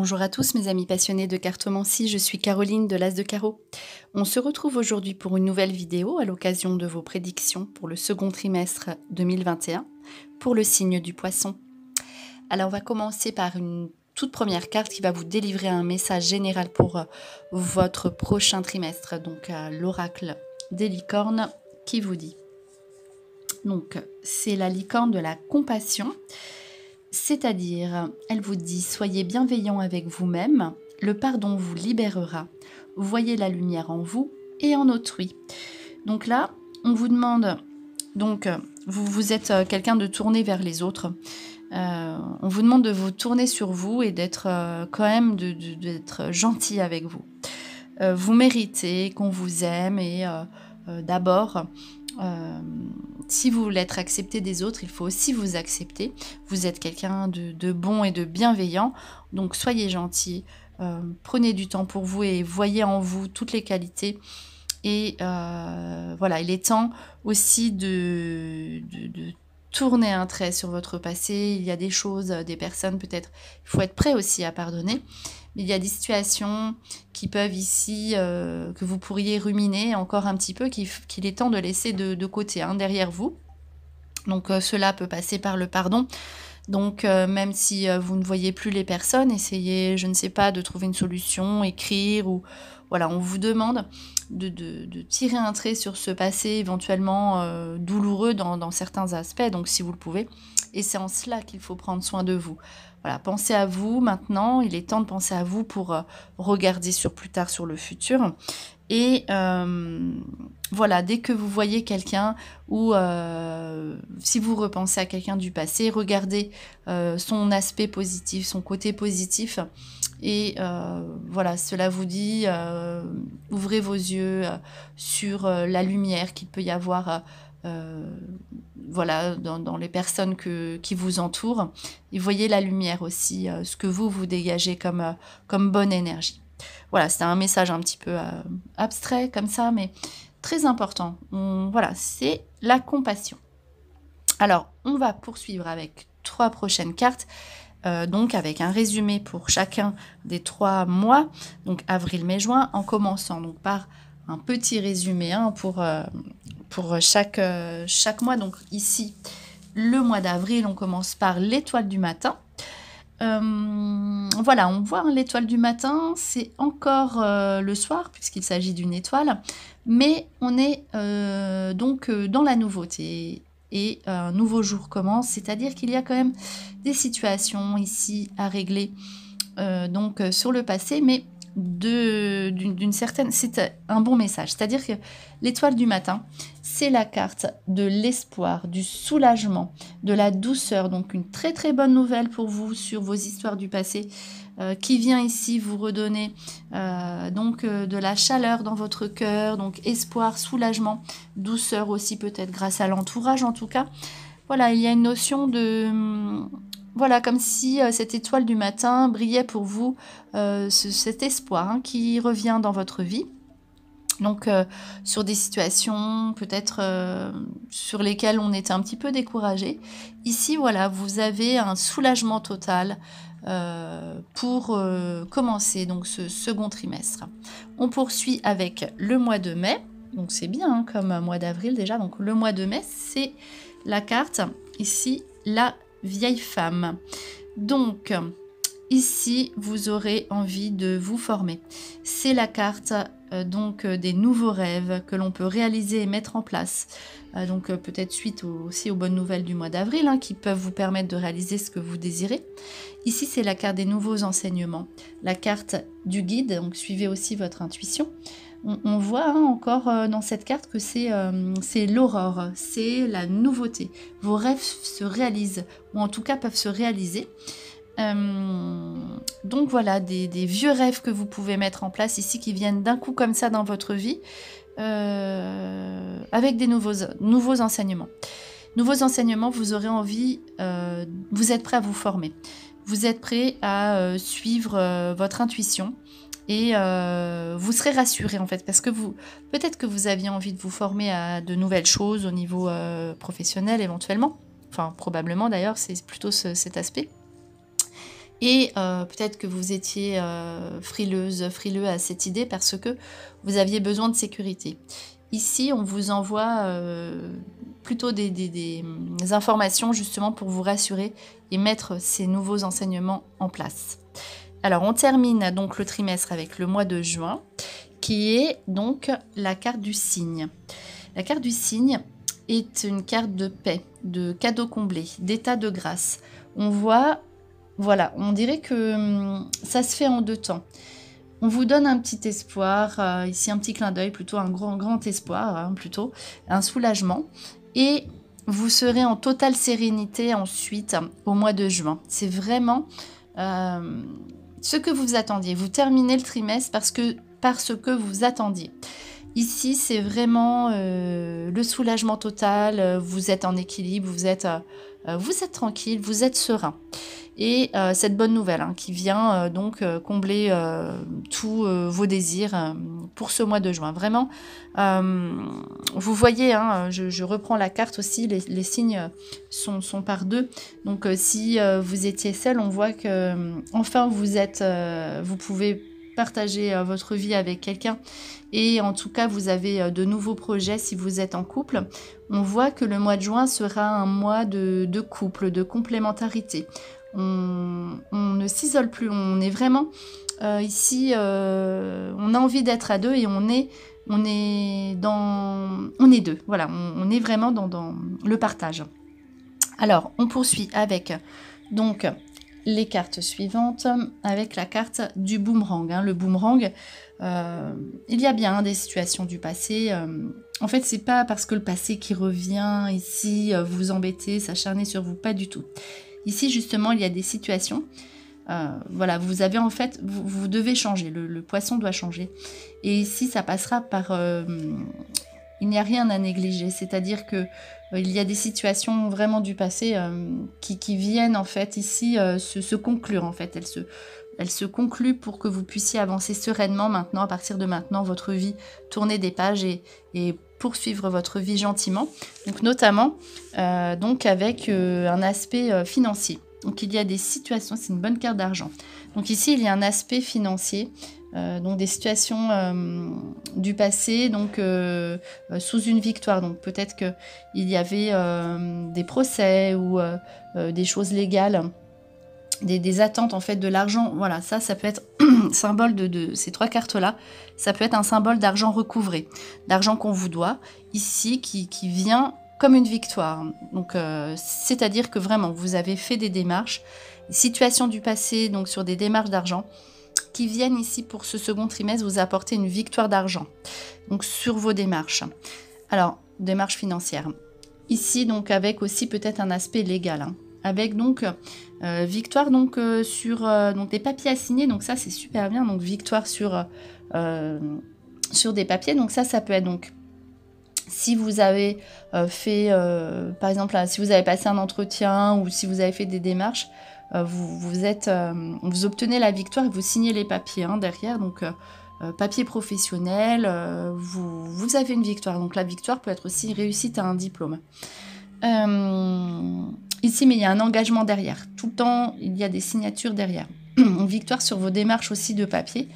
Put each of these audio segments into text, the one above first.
Bonjour à tous mes amis passionnés de cartomancie, je suis Caroline de l'As de Carreau. On se retrouve aujourd'hui pour une nouvelle vidéo à l'occasion de vos prédictions pour le second trimestre 2021 pour le signe du Poisson. Alors on va commencer par une toute première carte qui va vous délivrer un message général pour votre prochain trimestre. Donc l'oracle des licornes qui vous dit. Donc c'est la licorne de la compassion. C'est-à-dire, elle vous dit, soyez bienveillant avec vous-même, le pardon vous libérera, voyez la lumière en vous et en autrui. Donc là, on vous demande, donc vous êtes quelqu'un de tourné vers les autres, on vous demande de vous tourner sur vous et d'être quand même d'être gentil avec vous. Vous méritez qu'on vous aime et d'abord... si vous voulez être accepté des autres, il faut aussi vous accepter. Vous êtes quelqu'un de bon et de bienveillant, donc soyez gentil, prenez du temps pour vous et voyez en vous toutes les qualités. Et voilà, il est temps aussi de tourner un trait sur votre passé. Il y a des choses, des personnes peut-être, il faut être prêt aussi à pardonner. Mais il y a des situations qui peuvent ici, que vous pourriez ruminer encore un petit peu, qu'il est temps de laisser de côté, derrière vous. Donc cela peut passer par le pardon. Donc même si vous ne voyez plus les personnes, essayez, je ne sais pas, de trouver une solution, écrire ou... Voilà, on vous demande de tirer un trait sur ce passé éventuellement douloureux dans certains aspects, donc si vous le pouvez. Et c'est en cela qu'il faut prendre soin de vous. Voilà, pensez à vous maintenant, il est temps de penser à vous pour regarder plus tard sur le futur. Et voilà, dès que vous voyez quelqu'un ou si vous repensez à quelqu'un du passé, regardez son aspect positif, son côté positif. Et voilà, cela vous dit, ouvrez vos yeux sur la lumière qu'il peut y avoir voilà, dans les personnes qui vous entourent. Et voyez la lumière aussi, ce que vous dégagez comme bonne énergie. Voilà, c'est un message un petit peu abstrait comme ça, mais très important. Voilà, c'est la compassion. Alors, on va poursuivre avec 3 prochaines cartes. Donc avec un résumé pour chacun des 3 mois, donc avril, mai, juin, en commençant donc par un petit résumé pour chaque mois. Donc ici, le mois d'avril, on commence par l'étoile du matin. Voilà, on voit l'étoile du matin, c'est encore le soir puisqu'il s'agit d'une étoile, mais on est donc dans la nouveauté. Et un nouveau jour commence, c'est-à-dire qu'il y a quand même des situations ici à régler donc sur le passé, mais d'une certaine... C'est un bon message, c'est-à-dire que l'étoile du matin, c'est la carte de l'espoir, du soulagement, de la douceur, donc une très très bonne nouvelle pour vous sur vos histoires du passé, qui vient ici vous redonner donc de la chaleur dans votre cœur, donc espoir, soulagement, douceur aussi peut-être grâce à l'entourage en tout cas. Voilà, il y a une notion de... Voilà, comme si cette étoile du matin brillait pour vous, cet espoir qui revient dans votre vie. Donc sur des situations peut-être sur lesquelles on était un petit peu découragé. Ici, voilà, vous avez un soulagement total pour commencer donc ce second trimestre. On poursuit avec le mois de mai. Donc c'est bien comme mois d'avril déjà. Donc le mois de mai, c'est la carte ici, la vieille femme. Donc ici, vous aurez envie de vous former. C'est la carte donc des nouveaux rêves que l'on peut réaliser et mettre en place. Donc peut-être suite aussi aux bonnes nouvelles du mois d'avril qui peuvent vous permettre de réaliser ce que vous désirez. Ici, c'est la carte des nouveaux enseignements. La carte du guide, donc suivez aussi votre intuition. On voit encore dans cette carte que c'est l'aurore, c'est la nouveauté. Vos rêves se réalisent, ou en tout cas peuvent se réaliser. Donc voilà, des vieux rêves que vous pouvez mettre en place ici, qui viennent d'un coup comme ça dans votre vie, avec des nouveaux enseignements. Nouveaux enseignements, vous aurez envie, vous êtes prêt à vous former. Vous êtes prêt à suivre votre intuition. Et vous serez rassuré en fait, parce que peut-être que vous aviez envie de vous former à de nouvelles choses au niveau professionnel éventuellement, enfin probablement d'ailleurs, c'est plutôt cet aspect. Et peut-être que vous étiez frileux à cette idée parce que vous aviez besoin de sécurité. Ici, on vous envoie plutôt des informations justement pour vous rassurer et mettre ces nouveaux enseignements en place. Alors, on termine donc le trimestre avec le mois de juin, qui est donc la carte du cygne. La carte du cygne est une carte de paix, de cadeaux comblés, d'état de grâce. On voit, voilà, on dirait que ça se fait en deux temps. On vous donne un petit espoir, ici un petit clin d'œil, plutôt un grand espoir, hein, plutôt un soulagement. Et vous serez en totale sérénité ensuite au mois de juin. C'est vraiment ce que vous attendiez. Vous terminez le trimestre parce que vous attendiez. Ici, c'est vraiment le soulagement total. Vous êtes en équilibre, vous êtes tranquille, vous êtes serein. Et cette bonne nouvelle hein, qui vient donc combler tous vos désirs pour ce mois de juin. Vraiment, vous voyez, hein, je reprends la carte aussi, les signes sont par deux. Donc si vous étiez seul, on voit que enfin vous pouvez partager votre vie avec quelqu'un et en tout cas vous avez de nouveaux projets si vous êtes en couple. On voit que le mois de juin sera un mois de couple, de complémentarité. On ne s'isole plus, on est vraiment ici, on a envie d'être à deux et on est deux, voilà, on est vraiment dans le partage. Alors, on poursuit avec donc les cartes suivantes, avec la carte du boomerang. Hein. Le boomerang, il y a bien des situations du passé. En fait, c'est pas parce que le passé qui revient ici, vous embêter, s'acharner sur vous, pas du tout. Ici, justement, il y a des situations. Voilà, vous avez en fait, vous devez changer. Le poisson doit changer. Et ici, ça passera par. Il n'y a rien à négliger. C'est-à-dire que il y a des situations vraiment du passé qui viennent en fait ici se conclure. En fait, elles se concluent pour que vous puissiez avancer sereinement maintenant. À partir de maintenant, votre vie, tourner des pages et poursuivre votre vie gentiment, donc notamment donc avec un aspect financier. Donc il y a des situations, c'est une bonne carte d'argent. Donc ici il y a un aspect financier, donc des situations du passé, donc sous une victoire. Donc peut-être que il y avait des procès ou des choses légales. Des attentes en fait de l'argent, voilà, ça peut être symbole de ces trois cartes-là, ça peut être un symbole d'argent recouvré, d'argent qu'on vous doit, ici, qui vient comme une victoire. Donc, c'est-à-dire que vraiment, vous avez fait des démarches, situations du passé, donc sur des démarches d'argent, qui viennent ici pour ce second trimestre vous apporter une victoire d'argent, donc sur vos démarches. Alors, démarches financières. Ici, donc, avec aussi peut-être un aspect légal, hein. Avec donc victoire donc, sur donc des papiers à signer, donc ça c'est super bien, donc victoire sur des papiers, donc ça peut être donc si vous avez fait par exemple si vous avez passé un entretien ou si vous avez fait des démarches, vous obtenez la victoire et vous signez les papiers hein, derrière, donc papier professionnel, vous avez une victoire, donc la victoire peut être aussi réussite à un diplôme. Ici, mais il y a un engagement derrière. Tout le temps, il y a des signatures derrière. Une victoire sur vos démarches aussi de papier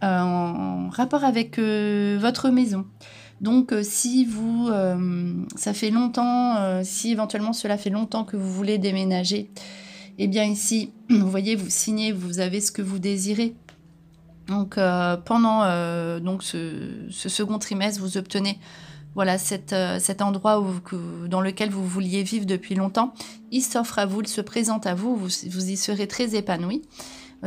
en rapport avec votre maison. Donc, si vous, ça fait longtemps, si éventuellement cela fait longtemps que vous voulez déménager, eh bien ici, vous voyez, vous signez, vous avez ce que vous désirez. Donc, pendant donc ce second trimestre, vous obtenez voilà, cet endroit dans lequel vous vouliez vivre depuis longtemps, il s'offre à vous, il se présente à vous, vous y serez très épanoui.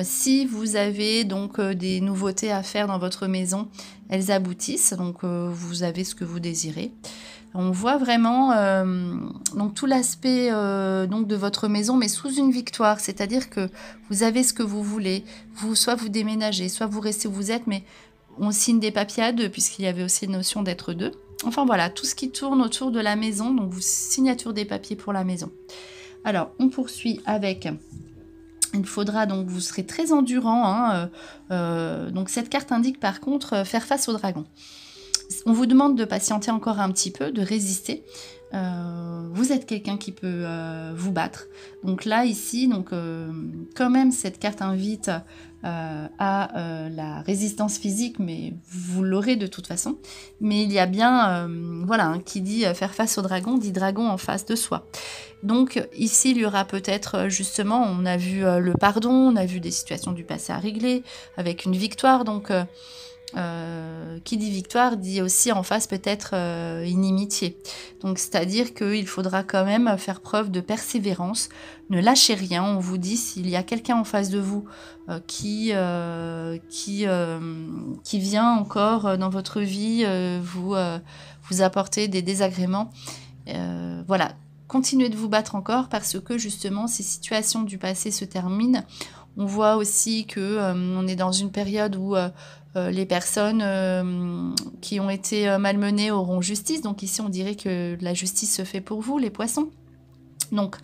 Si vous avez donc des nouveautés à faire dans votre maison, elles aboutissent, donc vous avez ce que vous désirez. On voit vraiment donc tout l'aspect donc de votre maison, mais sous une victoire, c'est-à-dire que vous avez ce que vous voulez, soit vous déménagez, soit vous restez où vous êtes, mais on signe des papiers à deux, puisqu'il y avait aussi une notion d'être deux. Enfin voilà, tout ce qui tourne autour de la maison, donc vous signature des papiers pour la maison. Alors, on poursuit avec, il faudra donc, vous serez très endurant, hein, donc cette carte indique par contre faire face au dragon. On vous demande de patienter encore un petit peu, de résister. Vous êtes quelqu'un qui peut vous battre. Donc là, ici, quand même, cette carte invite à la résistance physique, mais vous l'aurez de toute façon. Mais il y a bien, voilà, hein, qui dit faire face au dragon, dit dragon en face de soi. Donc ici, il y aura peut-être justement, on a vu le pardon, on a vu des situations du passé à régler, avec une victoire, donc... qui dit victoire dit aussi en face peut-être inimitié. Donc c'est-à-dire qu'il faudra quand même faire preuve de persévérance, ne lâchez rien. On vous dit s'il y a quelqu'un en face de vous qui vient encore dans votre vie vous apporter des désagréments, voilà, continuez de vous battre encore parce que justement ces situations du passé se terminent. On voit aussi que on est dans une période où les personnes qui ont été malmenées auront justice. Donc ici, on dirait que la justice se fait pour vous, les poissons. Donc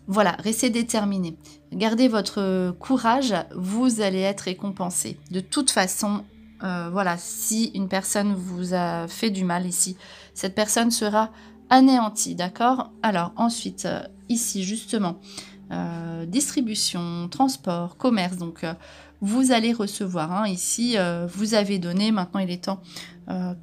voilà, restez déterminés. Gardez votre courage, vous allez être récompensé. De toute façon, voilà, si une personne vous a fait du mal ici, cette personne sera anéantie, d'accord? Alors ensuite, ici justement, distribution, transport, commerce, donc vous allez recevoir. Hein, ici, vous avez donné, maintenant il est temps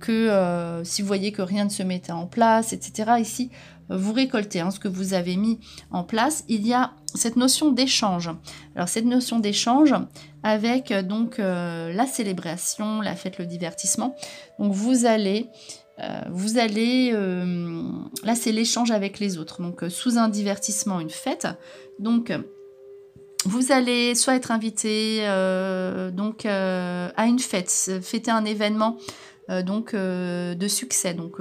que si vous voyez que rien ne se mettait en place, etc., ici, vous récoltez hein, ce que vous avez mis en place. Il y a cette notion d'échange. Alors cette notion d'échange avec donc la célébration, la fête, le divertissement. Donc vous allez... là c'est l'échange avec les autres, donc sous un divertissement, une fête. Donc vous allez soit être invité à une fête, fêter un événement de succès. Donc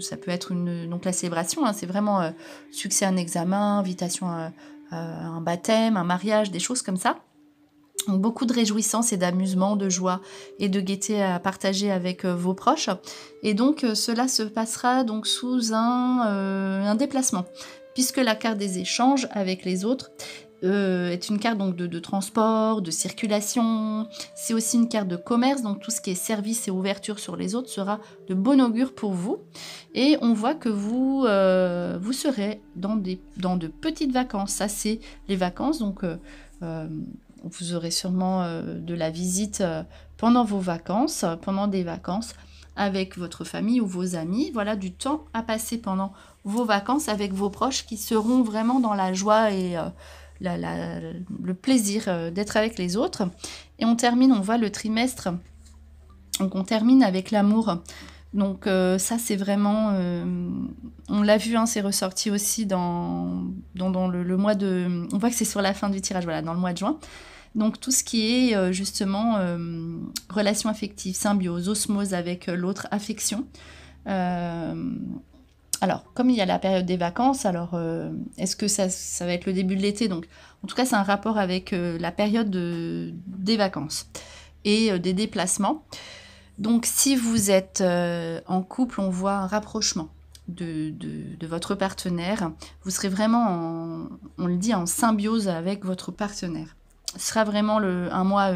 ça peut être donc la célébration, hein, c'est vraiment succès à un examen, invitation à un baptême, un mariage, des choses comme ça. Donc, beaucoup de réjouissance et d'amusement, de joie et de gaieté à partager avec vos proches. Et donc cela se passera donc sous un déplacement, puisque la carte des échanges avec les autres est une carte donc de transport, de circulation. C'est aussi une carte de commerce, donc tout ce qui est service et ouverture sur les autres sera de bon augure pour vous. Et on voit que vous serez dans de petites vacances. Ça, c'est les vacances, donc... vous aurez sûrement de la visite pendant vos vacances, pendant des vacances avec votre famille ou vos amis. Voilà, du temps à passer pendant vos vacances avec vos proches qui seront vraiment dans la joie et le plaisir d'être avec les autres. Et on termine, on voit le trimestre, donc on termine avec l'amour. Donc ça c'est vraiment, on l'a vu, hein, c'est ressorti aussi dans le mois de... On voit que c'est sur la fin du tirage, voilà, dans le mois de juin. Donc tout ce qui est justement relation affective, symbiose, osmose avec l'autre, affection. Alors, comme il y a la période des vacances, alors est-ce que ça va être le début de l'été? Donc, en tout cas, c'est un rapport avec la période des vacances et des déplacements. Donc, si vous êtes en couple, on voit un rapprochement de votre partenaire. Vous serez vraiment, on le dit, en symbiose avec votre partenaire. Ce sera vraiment un mois,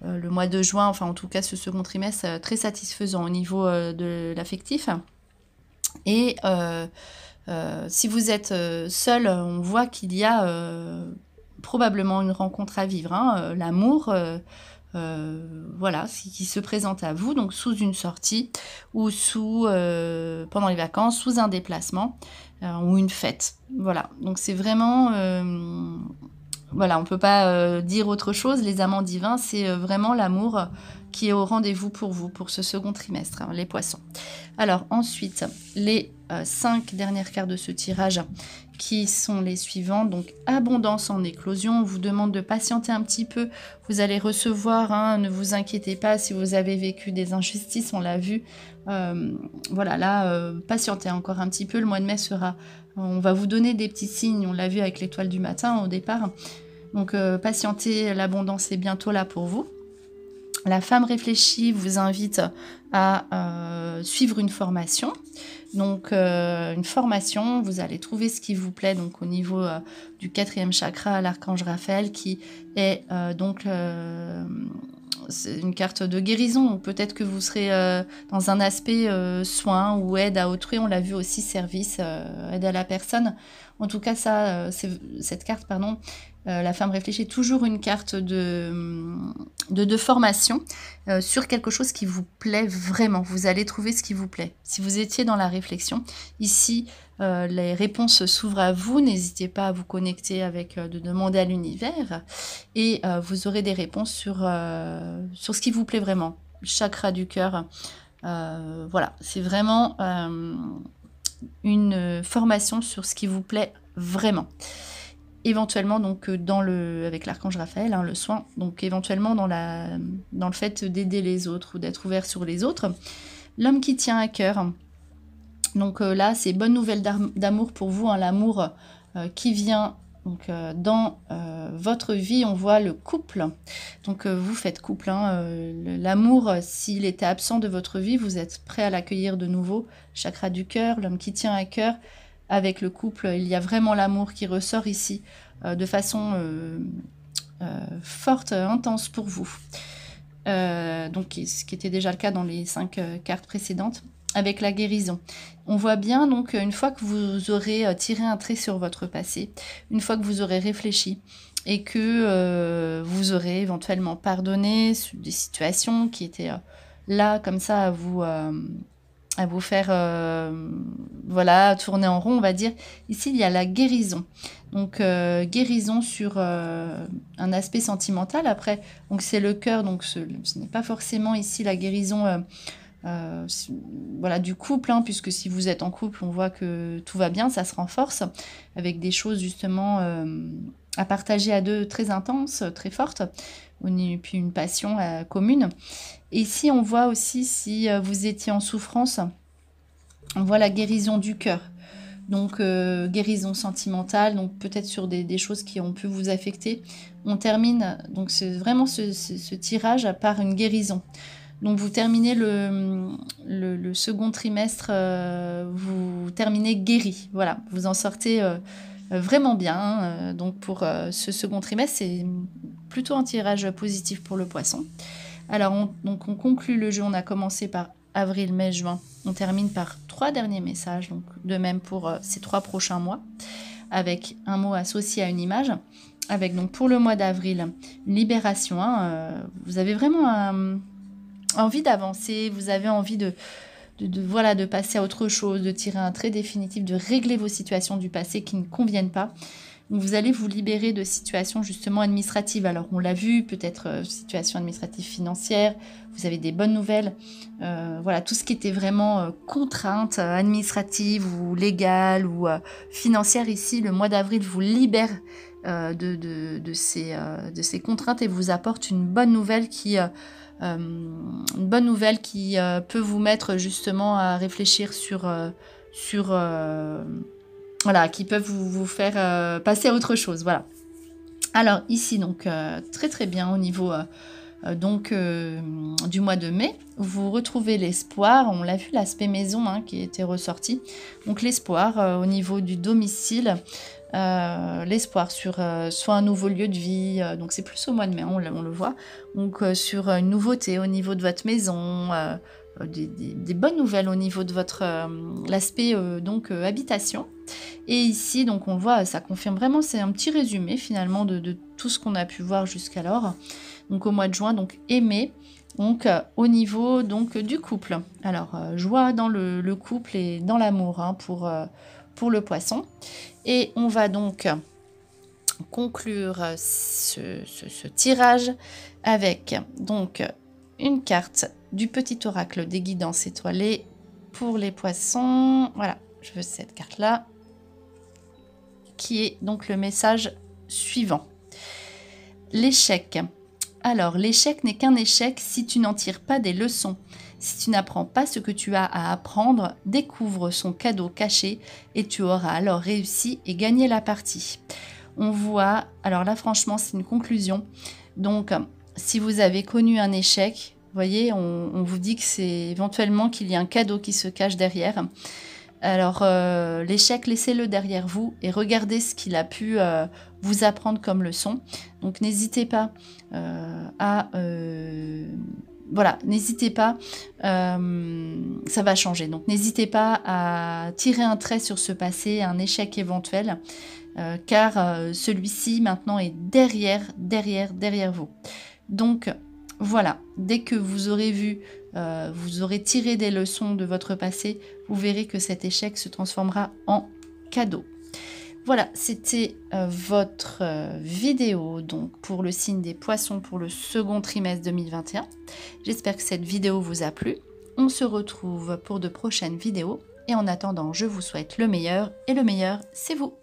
le mois de juin, enfin en tout cas ce second trimestre, très satisfaisant au niveau de l'affectif. Et si vous êtes seul, on voit qu'il y a probablement une rencontre à vivre, hein, l'amour, voilà, qui se présente à vous, donc sous une sortie ou pendant les vacances, sous un déplacement ou une fête. Voilà, donc c'est vraiment... voilà, on ne peut pas dire autre chose. Les amants divins, c'est vraiment l'amour qui est au rendez-vous pour vous, pour ce second trimestre, hein, les poissons. Alors ensuite, les 5 dernières cartes de ce tirage qui sont les suivantes. Donc, abondance en éclosion. On vous demande de patienter un petit peu. Vous allez recevoir, hein, ne vous inquiétez pas si vous avez vécu des injustices, on l'a vu. Voilà, là, patientez encore un petit peu. Le mois de mai sera... On va vous donner des petits signes, on l'a vu avec l'étoile du matin au départ. Donc patientez, l'abondance est bientôt là pour vous. La femme réfléchie vous invite à suivre une formation. Donc une formation, vous allez trouver ce qui vous plaît donc au niveau du 4e chakra, l'archange Raphaël qui est c'est une carte de guérison, donc peut-être que vous serez dans un aspect soin ou aide à autrui, on l'a vu aussi, service, aide à la personne. En tout cas, ça, cette carte, pardon, la femme réfléchit, est toujours une carte de formation sur quelque chose qui vous plaît vraiment. Vous allez trouver ce qui vous plaît. Si vous étiez dans la réflexion, ici, les réponses s'ouvrent à vous. N'hésitez pas à vous connecter avec, de demander à l'univers. Et vous aurez des réponses sur ce qui vous plaît vraiment. Chakra du cœur. Voilà, c'est vraiment une formation sur ce qui vous plaît vraiment. Éventuellement, donc, avec l'archange Raphaël, hein, le soin, donc éventuellement dans le fait d'aider les autres ou d'être ouvert sur les autres. L'homme qui tient à cœur. Donc là, c'est bonne nouvelle d'amour pour vous, hein, l'amour qui vient donc, dans votre vie. On voit le couple. Donc vous faites couple. Hein, l'amour, s'il était absent de votre vie, vous êtes prêt à l'accueillir de nouveau. Chakra du cœur, l'homme qui tient à cœur. Avec le couple, il y a vraiment l'amour qui ressort ici de façon forte, intense pour vous. Donc, ce qui était déjà le cas dans les 5 cartes précédentes. Avec la guérison. On voit bien, donc, une fois que vous aurez tiré un trait sur votre passé, une fois que vous aurez réfléchi et que vous aurez éventuellement pardonné des situations qui étaient là, comme ça, à vous faire voilà, tourner en rond, on va dire. Ici, il y a la guérison. Donc, guérison sur un aspect sentimental. Après, donc c'est le cœur, donc ce n'est pas forcément ici la guérison voilà, du couple, hein, puisque si vous êtes en couple, on voit que tout va bien, ça se renforce, avec des choses justement à partager à deux très intenses, très fortes, puis une passion commune. Et ici, on voit aussi, si vous étiez en souffrance, on voit la guérison du cœur. Donc, guérison sentimentale, donc peut-être sur des choses qui ont pu vous affecter. On termine, donc c'est vraiment ce tirage par une guérison. Donc, vous terminez le second trimestre, vous terminez guéri. Voilà, vous en sortez vraiment bien. Hein. Donc, pour ce second trimestre, c'est plutôt un tirage positif pour le poisson. Alors, on conclut le jeu. On a commencé par avril, mai, juin. On termine par 3 derniers messages. Donc, de même pour ces 3 prochains mois, avec un mot associé à une image. Avec, donc, pour le mois d'avril, une libération. Hein, vous avez vraiment envie d'avancer. Vous avez envie voilà, de passer à autre chose, de tirer un trait définitif, de régler vos situations du passé qui ne conviennent pas. Donc, vous allez vous libérer de situations justement administratives. Alors, on l'a vu, peut-être situation administrative financière, vous avez des bonnes nouvelles. Voilà, tout ce qui était vraiment contrainte administrative ou légale ou financière ici, le mois d'avril vous libère de ces contraintes et vous apporte une bonne nouvelle qui peut vous mettre justement à réfléchir sur voilà, qui peuvent vous faire passer à autre chose. Voilà. Alors ici, donc, très très bien au niveau du mois de mai, vous retrouvez l'espoir. On l'a vu, l'aspect maison hein, qui était ressorti. Donc l'espoir au niveau du domicile, l'espoir sur soit un nouveau lieu de vie. Donc c'est plus au mois de mai, on le voit. Donc sur une nouveauté au niveau de votre maison. Des bonnes nouvelles au niveau de votre l'aspect habitation. Et ici, donc on le voit, ça confirme vraiment, c'est un petit résumé finalement de tout ce qu'on a pu voir jusqu'alors. Donc au mois de juin, donc et mai, donc au niveau donc du couple. Alors joie dans le couple et dans l'amour hein, pour le poisson. Et on va donc conclure ce tirage avec donc une carte du petit oracle des guidances étoilées pour les poissons. Voilà, je veux cette carte-là, qui est donc le message suivant. L'échec. Alors, l'échec n'est qu'un échec si tu n'en tires pas des leçons. Si tu n'apprends pas ce que tu as à apprendre, découvre son cadeau caché et tu auras alors réussi et gagné la partie. On voit, alors là franchement c'est une conclusion. Donc, si vous avez connu un échec, vous voyez, on vous dit que c'est éventuellement qu'il y a un cadeau qui se cache derrière. Alors, l'échec, laissez-le derrière vous et regardez ce qu'il a pu vous apprendre comme leçon. Donc, n'hésitez pas à... voilà, n'hésitez pas, ça va changer. Donc, n'hésitez pas à tirer un trait sur ce passé, un échec éventuel, car celui-ci, maintenant, est derrière vous. Donc, voilà, dès que vous aurez vu, vous aurez tiré des leçons de votre passé, vous verrez que cet échec se transformera en cadeau. Voilà, c'était votre vidéo donc pour le signe des poissons pour le second trimestre 2021. J'espère que cette vidéo vous a plu. On se retrouve pour de prochaines vidéos et en attendant, je vous souhaite le meilleur et le meilleur, c'est vous.